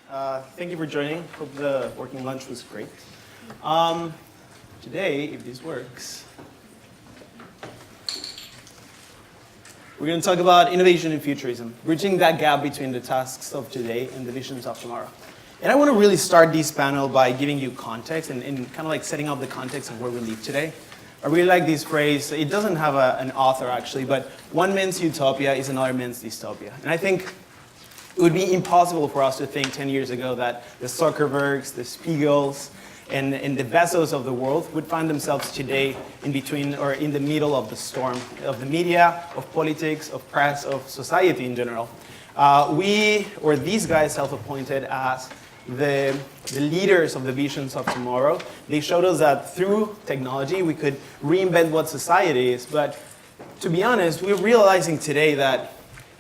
Thank you for joining. Hope the working lunch was great. Today, if this works, we're going to talk about innovation and futurism, bridging that gap between the tasks of today and the visions of tomorrow. And I want to really start this panel by giving you context and kind of like setting up the context of where we live today. I really like this phrase. It doesn't have an author, actually, but one man's utopia is another man's dystopia. And I think it would be impossible for us to think 10 years ago that the Zuckerbergs, the Spiegels, and the Bezos of the world would find themselves today in between or in the middle of the storm of the media, of politics, of press, of society in general. These guys self-appointed as the leaders of the visions of tomorrow, they showed us that through technology we could reinvent what society is. But to be honest, we're realizing today that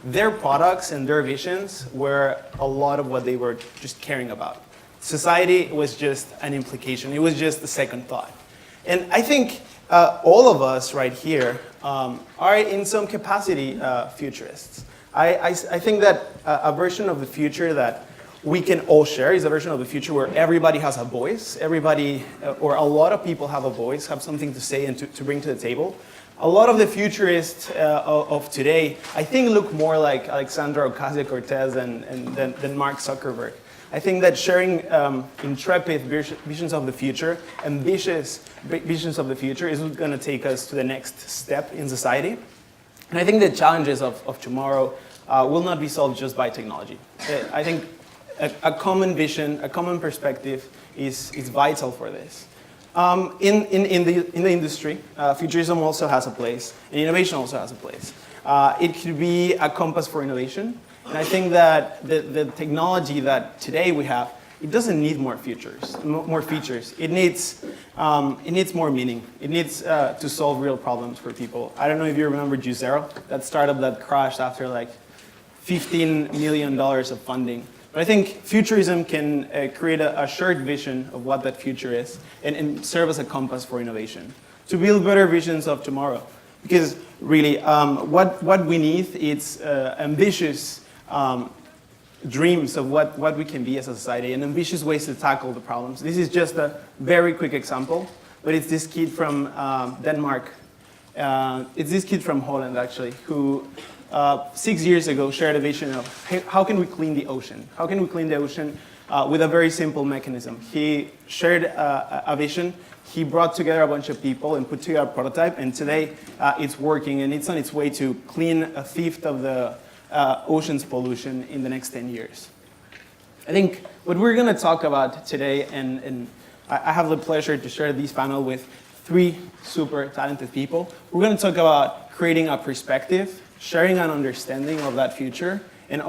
their products and their visions were a lot of what they were just caring about. Society was just an implication. It was just a second thought. And I think all of us right here are in some capacity futurists. I think that a version of the future that we can all share is a version of the future where everybody has a voice, everybody, or a lot of people have a voice, have something to say and to bring to the table. A lot of the futurists of today, I think, look more like Alexandra Ocasio-Cortez than Mark Zuckerberg. I think that sharing intrepid visions of the future, ambitious visions of the future, is going to take us to the next step in society. And I think the challenges of tomorrow will not be solved just by technology. I think a common vision, a common perspective is vital for this. In the industry, futurism also has a place, and innovation also has a place. It could be a compass for innovation, and I think that the technology that today we have, it doesn't need more features. It needs more meaning. It needs to solve real problems for people. I don't know if you remember Juicero, that startup that crashed after like $15 million of funding. But I think futurism can create a shared vision of what that future is and serve as a compass for innovation to build better visions of tomorrow. Because really, what we need is ambitious dreams of what we can be as a society and ambitious ways to tackle the problems. This is just a very quick example, but it's this kid from Denmark. It's this kid from Holland, actually, who 6 years ago shared a vision of how can we clean the ocean? How can we clean the ocean with a very simple mechanism? He shared a vision. He brought together a bunch of people and put together a prototype, and today it's working, and it's on its way to clean a fifth of the ocean's pollution in the next 10 years. I think what we're going to talk about today, and I have the pleasure to share this panel with 3 super talented people. We're going to talk about creating a perspective, sharing an understanding of that future, and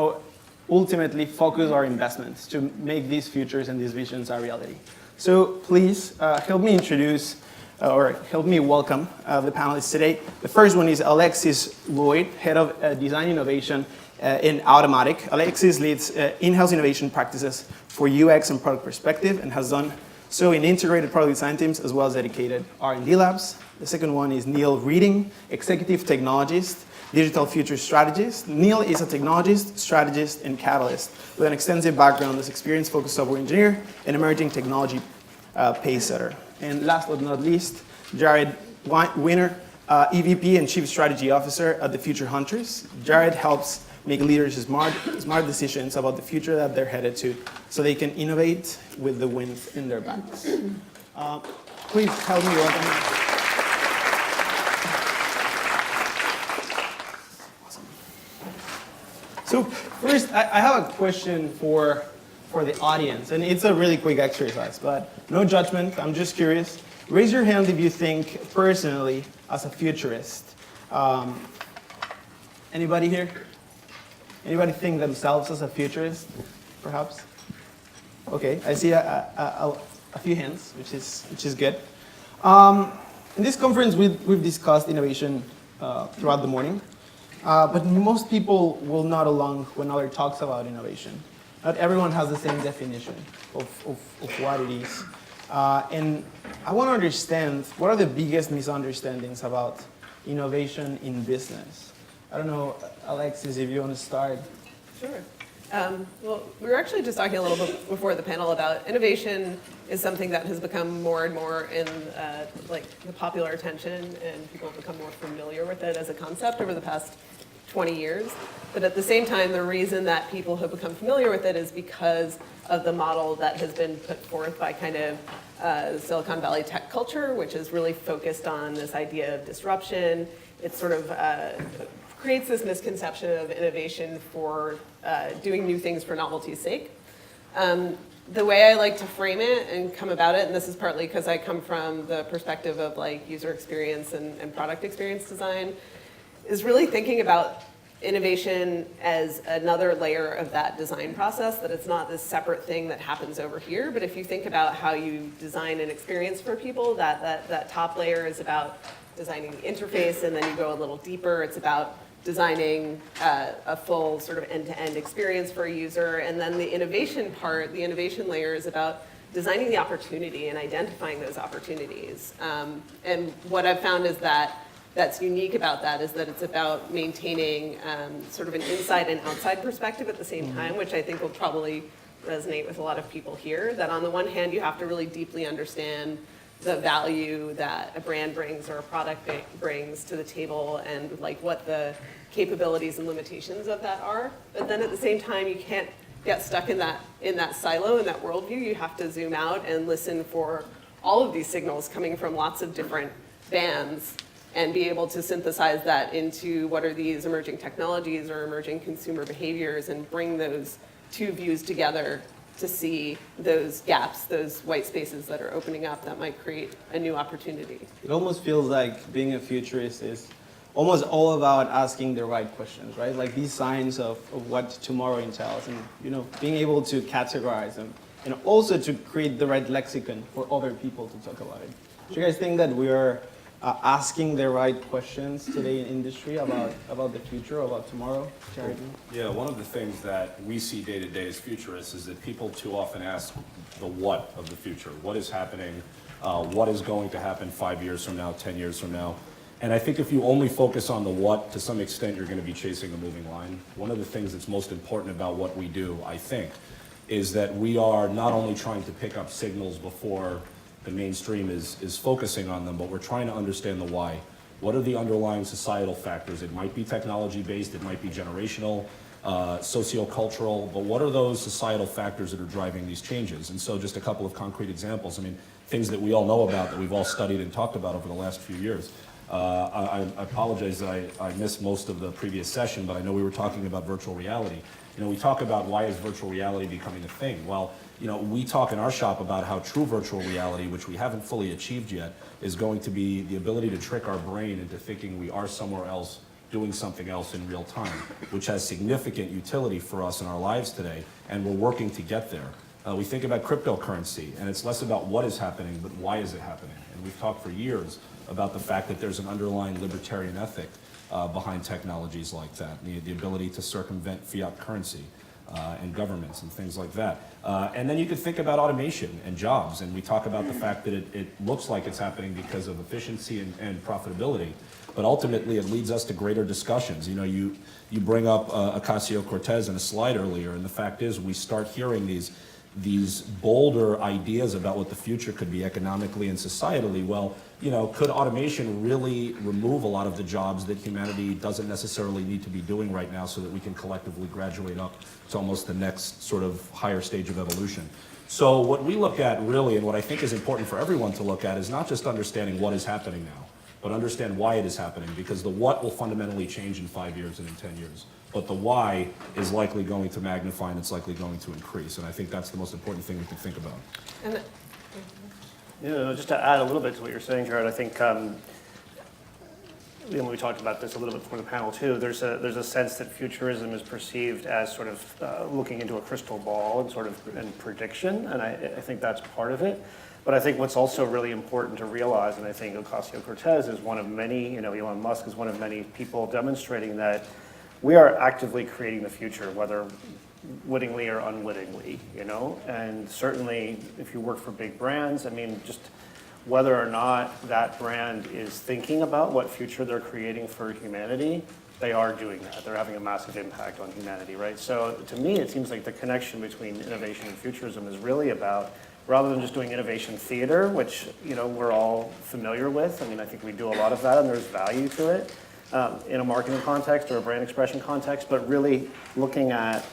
ultimately focus our investments to make these futures and these visions a reality. So please help me introduce, or help me welcome the panelists today. The first one is Alexis Lloyd, Head of Design Innovation in Automattic. Alexis leads in-house innovation practices for UX and product perspective and has done so in integrated product design teams as well as dedicated R&D labs. The second one is Neil Reading, Executive Technologist, Digital Future Strategist. Neil is a technologist, strategist, and catalyst with an extensive background as experienced focused software engineer and emerging technology pace setter. And last but not least, Jared Weiner, EVP and Chief Strategy Officer at the Future Hunters. Jared helps make leaders smart decisions about the future that they're headed to so they can innovate with the wind in their backs. Please help me welcome. So first, I have a question for the audience, and it's a really quick exercise, but no judgment. I'm just curious. Raise your hand if you think personally as a futurist. Anybody here? Anybody think themselves as a futurist, perhaps? Okay, I see a few hands, which is good. In this conference, we've discussed innovation throughout the morning. But most people will nod along when other talks about innovation. Not everyone has the same definition of what it is. And I want to understand, what are the biggest misunderstandings about innovation in business? I don't know, Alexis, if you want to start. Sure. Well, we were actually just talking a little bit before the panel about innovation is something that has become more and more in like the popular attention, and people have become more familiar with it as a concept over the past 20 years. But at the same time, the reason that people have become familiar with it is because of the model that has been put forth by kind of Silicon Valley tech culture, which is really focused on this idea of disruption. It sort of creates this misconception of innovation for doing new things for novelty's sake. The way I like to frame it and come about it, and this is partly because I come from the perspective of like user experience and product experience design, is really thinking about innovation as another layer of that design process, that it's not this separate thing that happens over here. But if you think about how you design an experience for people, that top layer is about designing the interface, and then you go a little deeper. It's about designing a full sort of end-to-end experience for a user. And then the innovation part, the innovation layer, is about designing the opportunity and identifying those opportunities. And what I've found is that that's unique about that is that it's about maintaining sort of an inside and outside perspective at the same time, which I think will probably resonate with a lot of people here. That on the one hand, you have to really deeply understand the value that a brand brings or a product brings to the table, and like what the capabilities and limitations of that are. But then at the same time, you can't get stuck in that silo, in that worldview. You have to zoom out and listen for all of these signals coming from lots of different bands, and be able to synthesize that into what are these emerging technologies or emerging consumer behaviors, and bring those two views together to see those gaps, those white spaces that are opening up that might create a new opportunity. It almost feels like being a futurist is almost all about asking the right questions, right? Like these signs of what tomorrow entails, and being able to categorize them, and also to create the right lexicon for other people to talk about it. Do you guys think that we are asking the right questions today in industry about the future, about tomorrow? Jared? Yeah, one of the things that we see day to day as futurists is that people too often ask the what of the future. What is happening? What is going to happen 5 years from now, 10 years from now? And I think if you only focus on the what, to some extent, you're going to be chasing a moving line. One of the things that's most important about what we do, I think, is that we are not only trying to pick up signals before the mainstream is focusing on them, but we're trying to understand the why. What are the underlying societal factors? It might be technology-based, it might be generational, sociocultural, but what are those societal factors that are driving these changes? And so just a couple of concrete examples. I mean, things that we all know about, that we've all studied and talked about over the last few years. I apologize that I missed most of the previous session, but I know we were talking about virtual reality. We talk about why is virtual reality becoming a thing? Well, we talk in our shop about how true virtual reality, which we haven't fully achieved yet, is going to be the ability to trick our brain into thinking we are somewhere else doing something else in real time, which has significant utility for us in our lives today, and we're working to get there. We think about cryptocurrency, and it's less about what is happening, but why is it happening? And we've talked for years about the fact that there's an underlying libertarian ethic behind technologies like that, the ability to circumvent fiat currency and governments and things like that. And then you could think about automation and jobs, and we talk about the fact that it looks like it's happening because of efficiency and profitability, but ultimately it leads us to greater discussions. You bring up Ocasio-Cortez in a slide earlier, and the fact is we start hearing these bolder ideas about what the future could be economically and societally. Well, could automation really remove a lot of the jobs that humanity doesn't necessarily need to be doing right now, so that we can collectively graduate up to almost the next sort of higher stage of evolution? So what we look at really, and what I think is important for everyone to look at, is not just understanding what is happening now, but understand why it is happening, because the what will fundamentally change in 5 years and in 10 years. But the why is likely going to magnify, and it's likely going to increase. And I think that's the most important thing we can think about. And just to add a little bit to what you're saying, Jared, I think we talked about this a little bit before the panel too. There's a sense that futurism is perceived as sort of looking into a crystal ball and prediction, and I think that's part of it. But I think what's also really important to realize, and I think Ocasio-Cortez is one of many, Elon Musk is one of many people demonstrating that we are actively creating the future, whether wittingly or unwittingly, and certainly if you work for big brands, I mean, just whether or not that brand is thinking about what future they're creating for humanity they are doing that. They're having a massive impact on humanity, right? So to me, it seems like the connection between innovation and futurism is really about, rather than just doing innovation theater, which we're all familiar with. I mean, I think we do a lot of that, and there's value to it in a marketing context or a brand expression context. But really looking at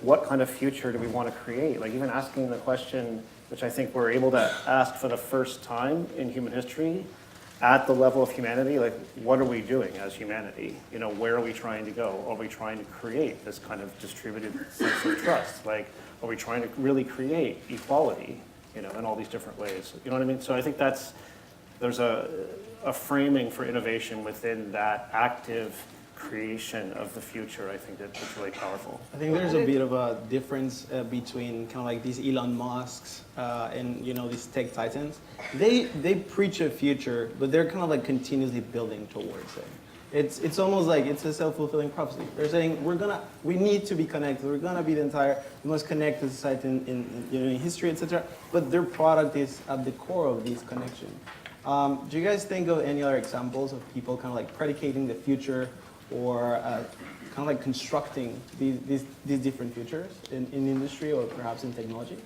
what kind of future do we want to create? Like even asking the question, which I think we're able to ask for the first time in human history, at the level of humanity, like what are we doing as humanity? Where are we trying to go? Are we trying to create this kind of distributed sense of trust? Like, are we trying to really create equality, in all these different ways? You know what I mean? So I think there's a framing for innovation within that active creation of the future. I think that's really powerful. I think there's a bit of a difference between kind of like these Elon Musks and these tech titans. They preach a future, but they're kind of like continuously building towards it. It's almost like it's a self-fulfilling prophecy. They're saying we need to be connected. We're gonna be we must connect to society in history, etc. But their product is at the core of these connections. Do you guys think of any other examples of people kind of like predicating the future or kind of like constructing these different futures in industry or perhaps in technology?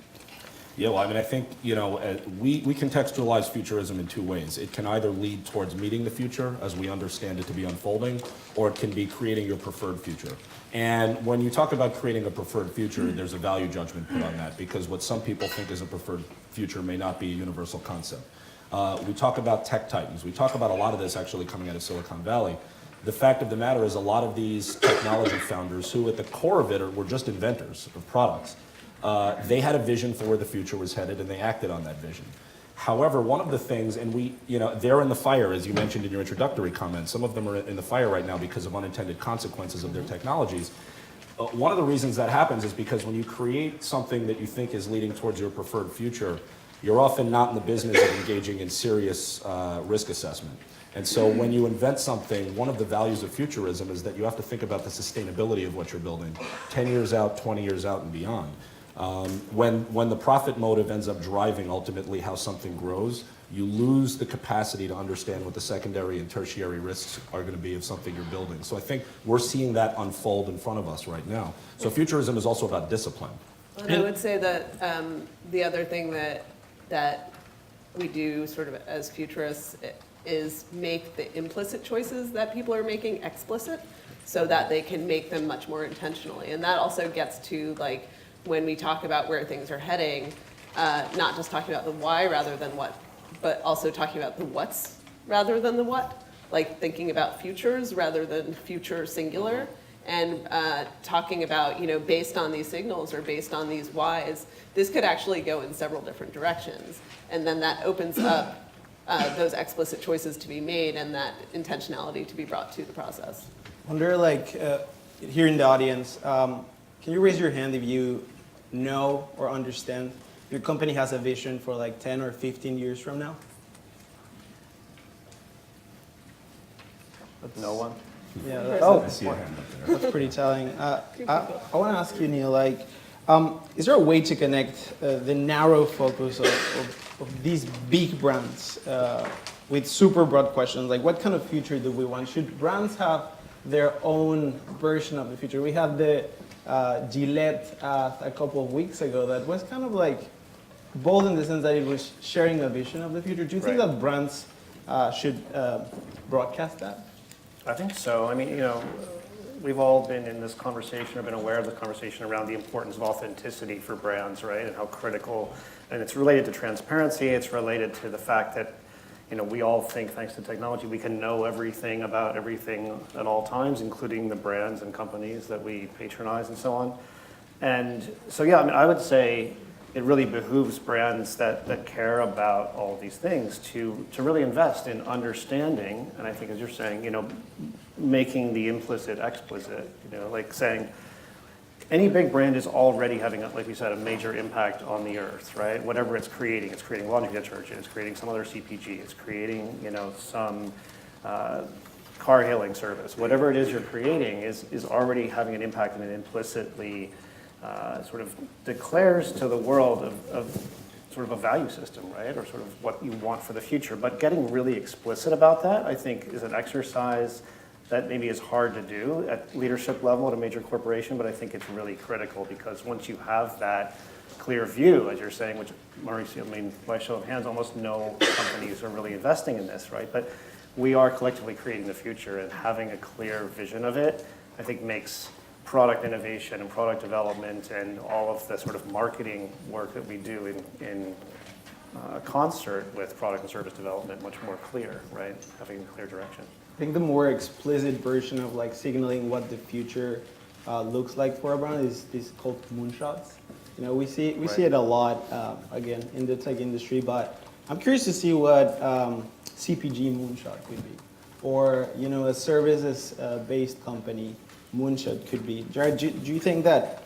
Yeah, well, I mean, I think, we contextualize futurism in two ways. It can either lead towards meeting the future as we understand it to be unfolding, or it can be creating your preferred future. And when you talk about creating a preferred future, there's a value judgment put on that, because what some people think is a preferred future may not be a universal concept. We talk about tech titans. We talk about a lot of this actually coming out of Silicon Valley. The fact of the matter is a lot of these technology founders who at the core of it were just inventors of products. They had a vision for where the future was headed, and they acted on that vision. However, one of the things, and they're in the fire, as you mentioned in your introductory comments. Some of them are in the fire right now because of unintended consequences of their technologies. One of the reasons that happens is because when you create something that you think is leading towards your preferred future, you're often not in the business of engaging in serious risk assessment. And so when you invent something, one of the values of futurism is that you have to think about the sustainability of what you're building 10 years out, 20 years out, and beyond. When the profit motive ends up driving ultimately how something grows, you lose the capacity to understand what the secondary and tertiary risks are going to be of something you're building. So I think we're seeing that unfold in front of us right now. So futurism is also about discipline. And I would say that the other thing that we do sort of as futurists is make the implicit choices that people are making explicit so that they can make them much more intentionally. And that also gets to like when we talk about where things are heading, not just talking about the why rather than what, but also talking about the what's rather than the what, like thinking about futures rather than future singular, and talking about, based on these signals or based on these whys, this could actually go in several different directions. And then that opens up those explicit choices to be made and that intentionality to be brought to the process. I wonder, here in the audience, can you raise your hand if you know or understand your company has a vision for like 10 or 15 years from now? No one? Yeah, I see a hand up there. that's pretty telling. I want to ask you, Neil, is there a way to connect the narrow focus of these big brands with super broad questions? Like, what kind of future do we want? Should brands have their own version of the future? We had the Gillette a couple of weeks ago that was kind of like bold in the sense that it was sharing a vision of the future. Do you think that brands should broadcast that? I think so. I mean, we've all been in this conversation or been aware of the conversation around the importance of authenticity for brands, right? And how critical, and it's related to transparency. It's related to the fact that, we all think, thanks to technology, we can know everything about everything at all times, including the brands and companies that we patronize and so on. And so, yeah, I mean, I would say it really behooves brands that care about all of these things to really invest in understanding, and I think as you're saying, making the implicit explicit, like saying any big brand is already having, like we said, a major impact on the earth, right? Whatever it's creating laundry detergent, it's creating some other CPG, it's creating, some car hailing service. Whatever it is you're creating is already having an impact, and it implicitly sort of declares to the world of sort of a value system, right? Or sort of what you want for the future. But getting really explicit about that, I think, is an exercise that maybe is hard to do at leadership level at a major corporation, but I think it's really critical because once you have that clear view, as you're saying, which Mauricio, I mean, by show of hands, almost no companies are really investing in this, right? But we are collectively creating the future, and having a clear vision of it, I think makes product innovation and product development and all of the sort of marketing work that we do in concert with product and service development much more clear, right? Having a clear direction. I think the more explicit version of like signaling what the future looks like for a brand is called moonshots. You know, we see it a lot again in the tech industry, but I'm curious to see what CPG moonshot could be, or you know, a services based company moonshot could be. Jared, do you think that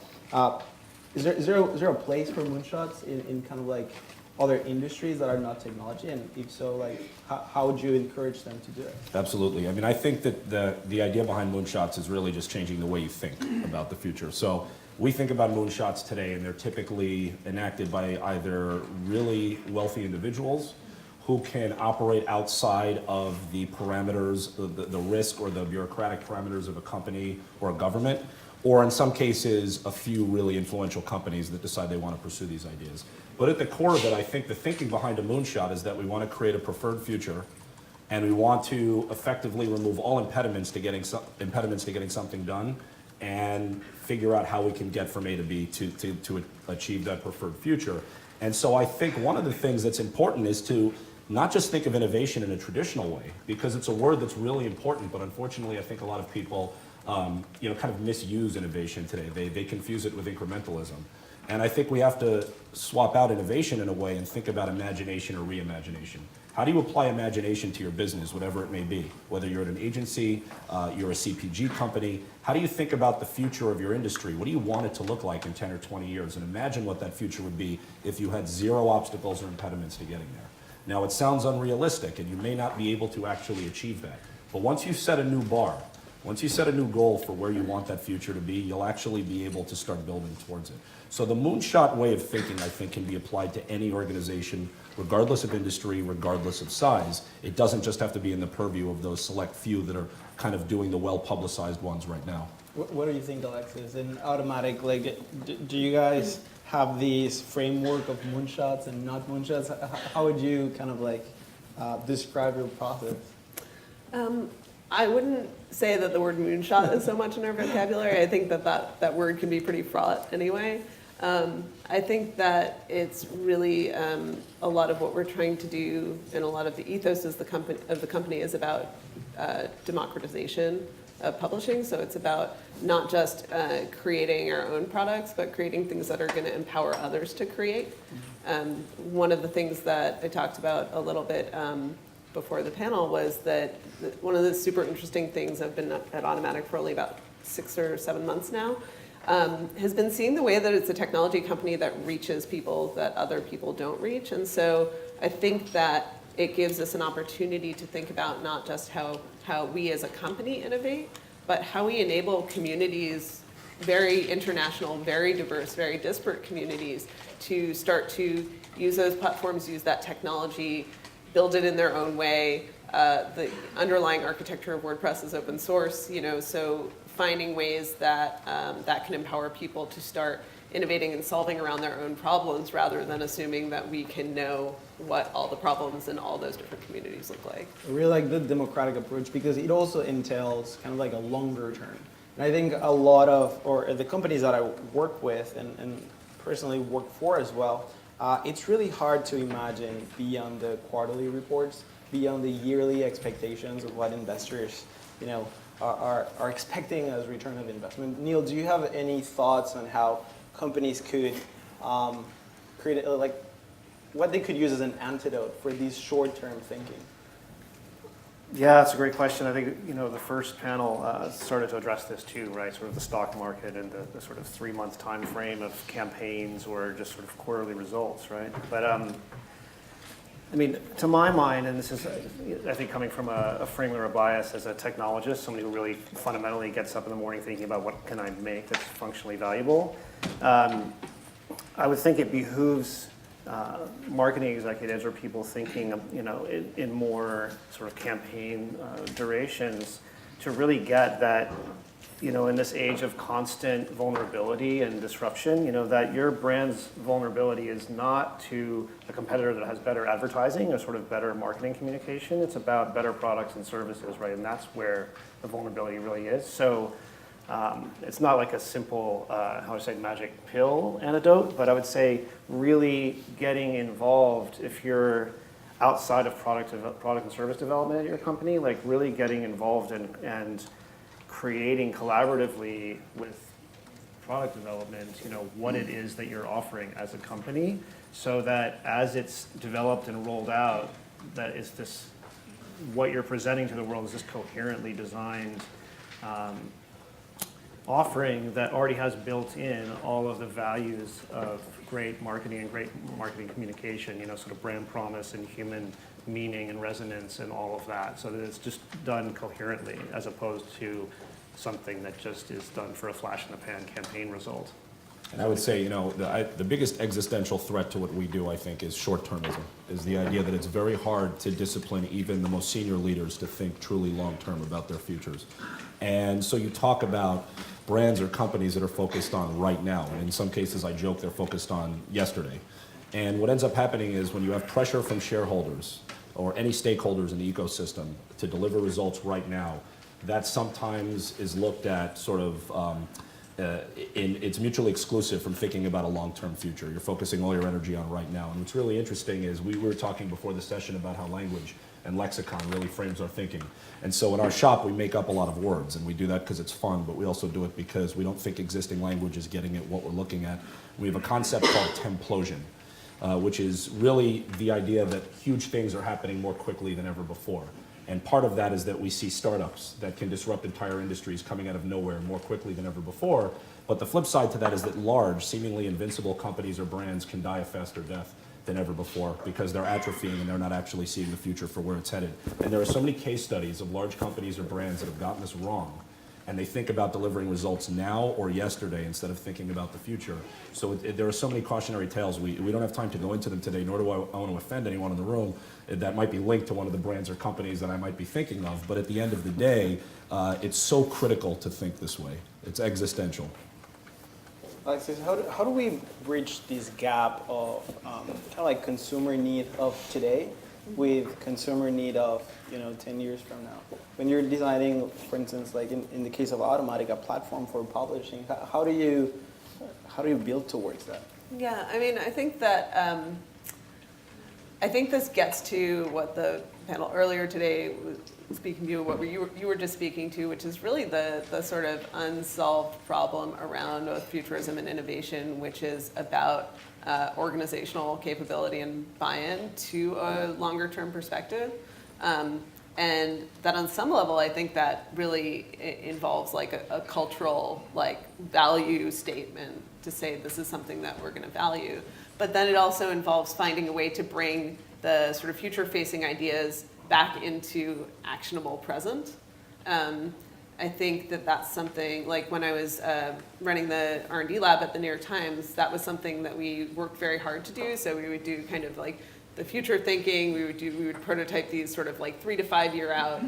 is there a place for moonshots in kind of like other industries that are not technology, and if so, like how would you encourage them to do it? Absolutely. I mean, I think that the idea behind moonshots is really just changing the way you think about the future. So we think about moonshots today, and they're typically enacted by either really wealthy individuals who can operate outside of the parameters, the risk or the bureaucratic parameters of a company or a government, or in some cases, a few really influential companies that decide they want to pursue these ideas. But at the core of it, I think the thinking behind a moonshot is that we want to create a preferred future, and we want to effectively remove all impediments to getting something done, and figure out how we can get from A to B to achieve that preferred future. And so I think one of the things that's important is to not just think of innovation in a traditional way, because it's a word that's really important, but unfortunately I think a lot of people kind of misuse innovation today. They confuse it with incrementalism. And I think we have to swap out innovation in a way and think about imagination or reimagination. How do you apply imagination to your business, whatever it may be? Whether you're at an agency, you're a CPG company, how do you think about the future of your industry? What do you want it to look like in 10 or 20 years? And imagine what that future would be if you had zero obstacles or impediments to getting there. Now, it sounds unrealistic, and you may not be able to actually achieve that. But once you set a new bar, once you set a new goal for where you want that future to be, you'll actually be able to start building towards it. So the moonshot way of thinking, I think, can be applied to any organization, regardless of industry, regardless of size. It doesn't just have to be in the purview of those select few that are kind of doing the well-publicized ones right now. What do you think, Alexis? In Automattic, like, do you guys have these framework of moonshots and not moonshots? How would you kind of like describe your process? I wouldn't say that the word moonshot is so much in our vocabulary. I think that word can be pretty fraught anyway. I think that it's really a lot of what we're trying to do, and a lot of the ethos of the company is about democratization of publishing. So it's about not just creating our own products, but creating things that are going to empower others to create. One of the things that I talked about a little bit before the panel was that one of the super interesting things, I've been at Automattic for only about 6 or 7 months now, has been seeing the way that it's a technology company that reaches people that other people don't reach. And so I think that it gives us an opportunity to think about not just how we as a company innovate, but how we enable communities, very international, very diverse, very disparate communities, to start to use those platforms, use that technology, build it in their own way. The underlying architecture of WordPress is open source, so finding ways that that can empower people to start innovating and solving around their own problems, rather than assuming that we can know what all the problems in all those different communities look like. I really like the democratic approach because it also entails kind of like a longer term. And I think a lot of, or the companies that I work with and personally work for as well, it's really hard to imagine beyond the quarterly reports, beyond the yearly expectations of what investors, are expecting as return of investment. Neil, do you have any thoughts on how companies could create, what they could use as an antidote for these short-term thinking? Yeah, that's a great question. I think, the first panel started to address this too, right? Sort of the stock market and the sort of 3-month time frame of campaigns or just sort of quarterly results, right? But to my mind, and this is, I think, coming from a frame or a bias as a technologist, somebody who really fundamentally gets up in the morning thinking about what can I make that's functionally valuable, I would think it behooves marketing executives or people thinking, in more sort of campaign durations, to really get that, in this age of constant vulnerability and disruption, that your brand's vulnerability is not to a competitor that has better advertising or sort of better marketing communication. It's about better products and services, right? And that's where the vulnerability really is. So it's not like a simple, magic pill antidote, but I would say really getting involved if you're outside of product and service development at your company, like really getting involved and creating collaboratively with product development, what it is that you're offering as a company, so that as it's developed and rolled out, that is this, what you're presenting to the world is this coherently designed offering that already has built in all of the values of great marketing and great marketing communication, sort of brand promise and human meaning and resonance and all of that, so that it's just done coherently as opposed to something that just is done for a flash in the pan campaign result. And I would say, the biggest existential threat to what we do, I think, is short-termism, is the idea that it's very hard to discipline even the most senior leaders to think truly long-term about their futures. And so you talk about brands or companies that are focused on right now, and in some cases I joke they're focused on yesterday. And what ends up happening is when you have pressure from shareholders or any stakeholders in the ecosystem to deliver results right now, that sometimes is looked at sort of it's mutually exclusive from thinking about a long-term future. You're focusing all your energy on right now. And what's really interesting is we were talking before the session about how language and lexicon really frames our thinking. And so in our shop, we make up a lot of words, and we do that because it's fun, but we also do it because we don't think existing language is getting at what we're looking at. We have a concept called templosion, which is really the idea that huge things are happening more quickly than ever before. And part of that is that we see startups that can disrupt entire industries coming out of nowhere more quickly than ever before. But the flip side to that is that large, seemingly invincible companies or brands can die a faster death than ever before because they're atrophying and they're not actually seeing the future for where it's headed. And there are so many case studies of large companies or brands that have gotten this wrong, and they think about delivering results now or yesterday instead of thinking about the future. So there are so many cautionary tales. We don't have time to go into them today, nor do I want to offend anyone in the room that might be linked to one of the brands or companies that I might be thinking of. But at the end of the day, it's so critical to think this way. It's existential. Alexis, how do we bridge this gap of kind of like consumer need of today with consumer need of 10 years from now? When you're designing, for instance, like in the case of Automattic, a platform for publishing, how do you build towards that? Yeah, I mean, I think that I think this gets to what the panel earlier today was speaking to, what you were just speaking to, which is really the sort of unsolved problem around both futurism and innovation, which is about organizational capability and buy-in to a longer term perspective. And that on some level, I think that really involves like a cultural value statement to say this is something that we're going to value. But then it also involves finding a way to bring the sort of future-facing ideas back into actionable present. I think that that's something, like when I was running the R&D lab at the New York Times, that was something that we worked very hard to do. So we would do kind of like the future thinking, we would prototype these sort of like 3 to 5 year out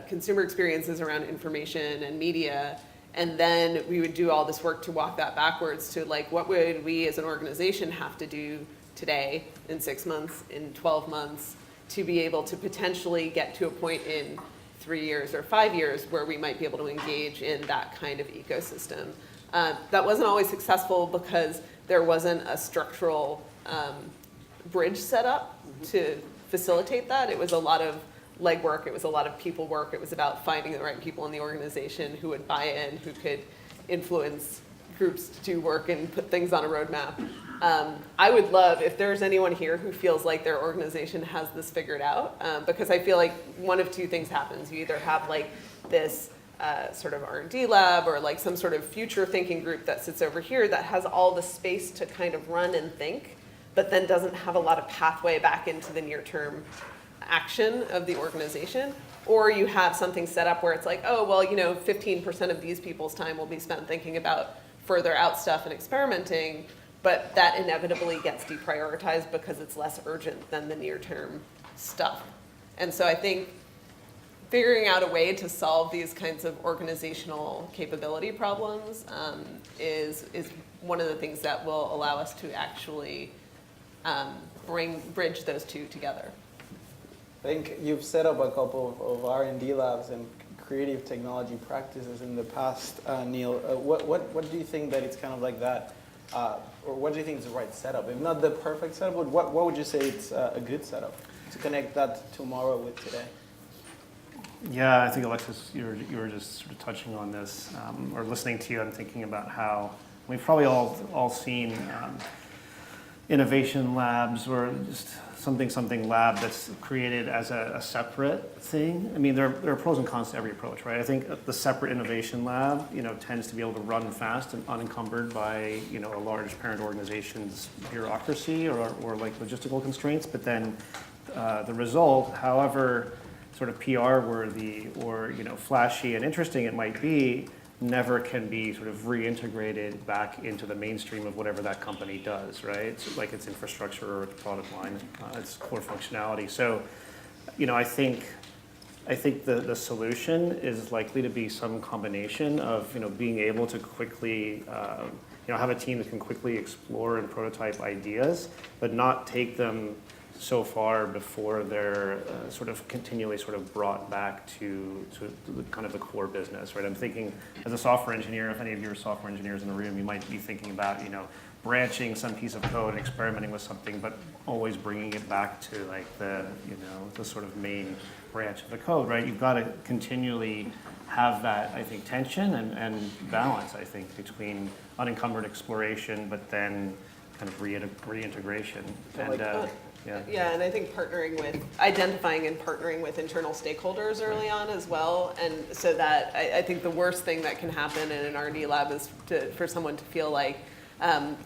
consumer experiences around information and media. And then we would do all this work to walk that backwards to like, what would we as an organization have to do today, in 6 months, in 12 months, to be able to potentially get to a point in 3 years or 5 years where we might be able to engage in that kind of ecosystem. That wasn't always successful because there wasn't a structural bridge set up to facilitate that. It was a lot of legwork, it was a lot of people work, it was about finding the right people in the organization who would buy in, who could influence groups to do work and put things on a roadmap. I would love if there's anyone here who feels like their organization has this figured out, because I feel like one of two things happens. You either have like this sort of R&D lab or like some sort of future thinking group that sits over here that has all the space to kind of run and think, but then doesn't have a lot of pathway back into the near term action of the organization. Or you have something set up where it's like, oh, well, 15% of these people's time will be spent thinking about further out stuff and experimenting, but that inevitably gets deprioritized because it's less urgent than the near-term stuff. And so I think figuring out a way to solve these kinds of organizational capability problems is one of the things that will allow us to actually bridge those two together. I think you've set up a couple of R&D labs and creative technology practices in the past, Neil. What do you think that it's kind of like that, or what do you think is the right setup? If not the perfect setup, but what would you say it's a good setup to connect that tomorrow with today? Yeah, I think Alexis, you were just sort of touching on this, or listening to you. I'm thinking about how we've probably all seen innovation labs or just something lab that's created as a separate thing. I mean, there are pros and cons to every approach, right? I think the separate innovation lab, tends to be able to run fast and unencumbered by, a large parent organization's bureaucracy or like logistical constraints. But then the result, however sort of PR worthy or flashy and interesting it might be, never can be sort of reintegrated back into the mainstream of whatever that company does, right? So like its infrastructure or its product line, its core functionality. So, I think the solution is likely to be some combination of being able to quickly have a team that can quickly explore and prototype ideas, but not take them so far before they're sort of continually sort of brought back to the kind of the core business, right? I'm thinking as a software engineer, if any of you are software engineers in the room, you might be thinking about, branching some piece of code and experimenting with something, but always bringing it back to like the sort of main branch of the code, right? You've got to continually have that, I think, tension and balance, I think, between unencumbered exploration, but then kind of reintegration. Yeah, and I think identifying and partnering with internal stakeholders early on as well, and so that I think the worst thing that can happen in an R&D lab is for someone to feel like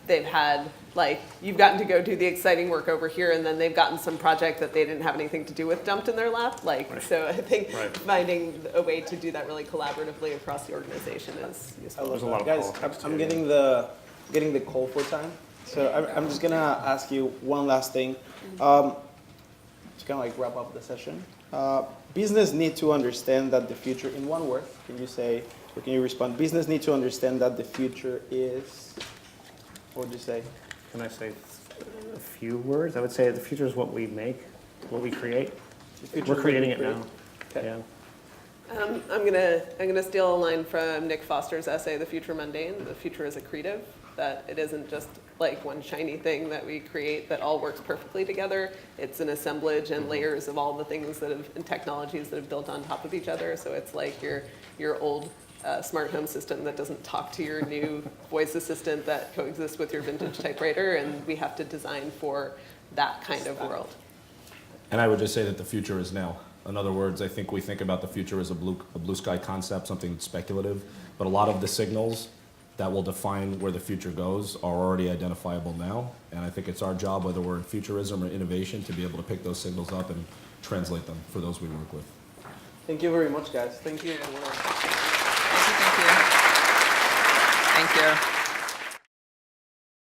they've had, like, you've gotten to go do the exciting work over here, and then they've gotten some project that they didn't have anything to do with dumped in their lap. So I think finding a way to do that really collaboratively across the organization is useful. There's a lot of guys, politics I'm too. getting the call for time. So I'm just gonna ask you one last thing. To kind of like wrap up the session. Business need to understand that the future, in one word, can you respond? Business need to understand that the future is, what would you say? Can I say a few words? I would say the future is what we make, what we create. We're creating it now. Okay. Yeah. I'm gonna steal a line from Nick Foster's essay, "The Future Mundane." The future is accretive. That it isn't just like one shiny thing that we create that all works perfectly together. It's an assemblage and layers of all the things and technologies that have built on top of each other. So it's like your old smart home system that doesn't talk to your new voice assistant that coexists with your vintage typewriter, and we have to design for that kind of world. And I would just say that the future is now. In other words, I think we think about the future as a blue sky concept, something speculative, but a lot of the signals that will define where the future goes are already identifiable now. And I think it's our job, whether we're in futurism or innovation, to be able to pick those signals up and translate them for those we work with. Thank you very much, guys. Thank you. Thank you. Thank you.